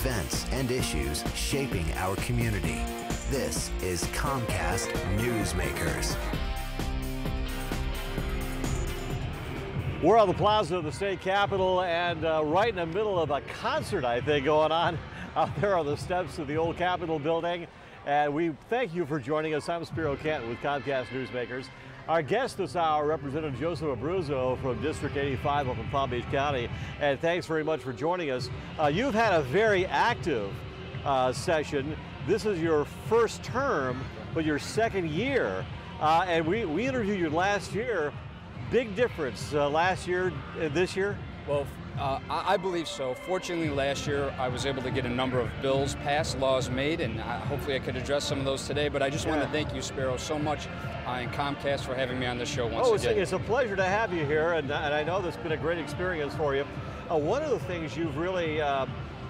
events and issues shaping our community. This is Comcast Newsmakers. We're on the plaza of the state capitol and right in the middle of a concert, I think, going on out there on the steps of the old Capitol building. And we thank you for joining us. I'm Spiro Canton with Comcast Newsmakers. Our guest this hour, Representative Joseph Abruzzo from District 85 up in Palm Beach County. And thanks very much for joining us. You've had a very active session. This is your first term, but your second year. And we interviewed you last year. Big difference last year and this year? Well, I believe so. Fortunately, last year I was able to get a number of bills passed, laws made, and hopefully I could address some of those today. But I just want to thank you, Spiro, so much and Comcast for having me on the show once again. It's a pleasure to have you here, and I know this has been a great experience for you. One of the things you've really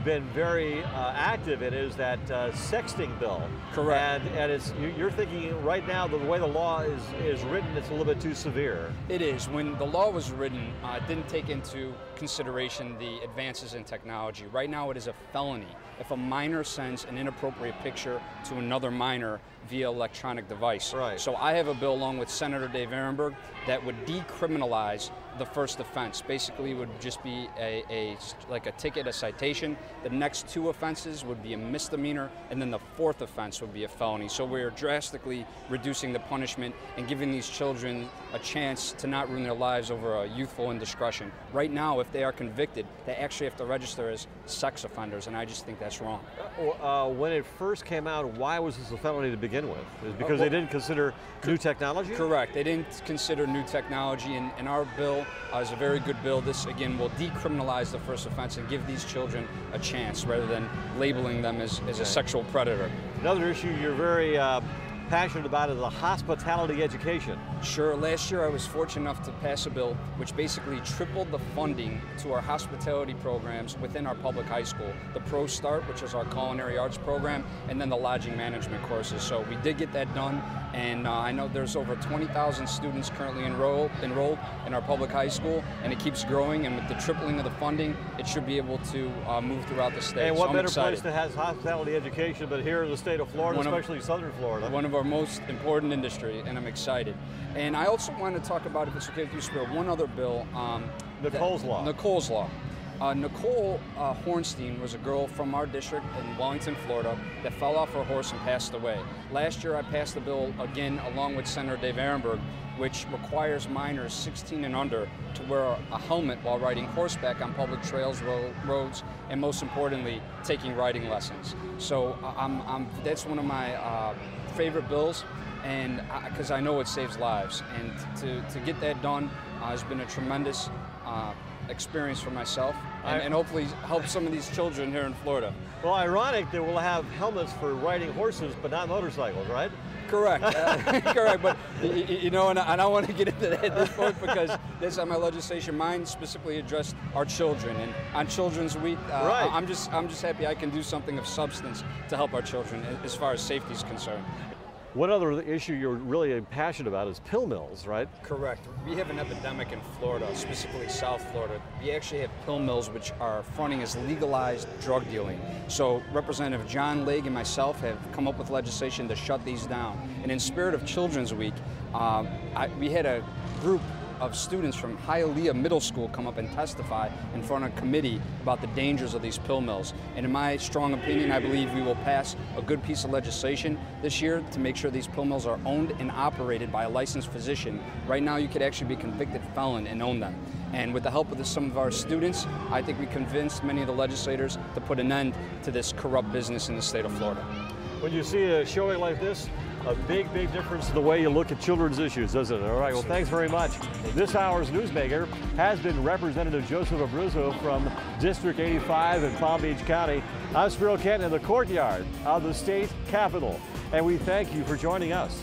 been very active in is that sexting bill. Correct. And you're thinking right now the way the law is written, it's a little bit too severe. It is. When the law was written, it didn't take into consideration the advances in technology. Right now it is a felony if a minor sends an inappropriate picture to another minor via electronic device. Right. So I have a bill along with Senator Dave Ehrenberg that would decriminalize the first offense. Basically, it would just be like a ticket, a citation. The next two offenses would be a misdemeanor, and then the fourth offense would be a felony. So we're drastically reducing the punishment and giving these children a chance to not ruin their lives over a youthful indiscretion. Right now, if they are convicted, they actually have to register as sex offenders, and I just think that's wrong. When it first came out, why was this a felony to begin with? Is it because they didn't consider new technology? Correct. They didn't consider new technology, and our bill is a very good bill. This, again, will decriminalize the first offense and give these children a chance rather than labeling them as a sexual predator. Another issue you're very passionate about is the hospitality education. Sure. Last year I was fortunate enough to pass a bill which basically tripled the funding to our hospitality programs within our public high school. The Pro Start, which is our culinary arts program, and then the lodging management courses. So we did get that done, and I know there's over 20,000 students currently enrolled in our public high school, and it keeps growing, and with the tripling of the funding, it should be able to move throughout the state. And what better place to have hospitality education but here in the state of Florida, especially southern Florida? One of our most important industry, and I'm excited. And I also want to talk about, if it's okay with you, Spiro, one other bill. Nicole's Law. Nicole's Law. Nicole Hornstein was a girl from our district in Wellington, Florida, that fell off her horse and passed away. Last year I passed the bill again along with Senator Dave Ehrenberg, which requires minors 16 and under to wear a helmet while riding horseback on public trails, roads, and most importantly, taking riding lessons. So that's one of my favorite bills, and because I know it saves lives, and to get that done has been a tremendous experience for myself, and hopefully help some of these children here in Florida. Well, ironic that we'll have helmets for riding horses, but not motorcycles, right? Correct. Correct. But you know, and I don't want to get into that at this point because that's on my legislation. Mine specifically addressed our children, and on Children's Week, right. I'm just happy I can do something of substance to help our children as far as safety is concerned. One other issue you're really passionate about is pill mills, right? Correct. We have an epidemic in Florida, specifically South Florida. We actually have pill mills which are fronting as legalized drug dealing. So Representative John Legg and myself have come up with legislation to shut these down. And in spirit of Children's Week, we had a group of students from Hialeah Middle School come up and testify in front of a committee about the dangers of these pill mills. And in my strong opinion, I believe we will pass a good piece of legislation this year to make sure these pill mills are owned and operated by a licensed physician. Right now, you could actually be a convicted felon and own them. And with the help of some of our students, I think we convinced many of the legislators to put an end to this corrupt business in the state of Florida. When you see a showing like this, a big difference in the way you look at children's issues, doesn't it? All right, well, thanks very much. This hour's newsmaker has been Representative Joseph Abruzzo from District 85 in Palm Beach County. I'm Spiro Canton in the courtyard of the state capitol, and we thank you for joining us.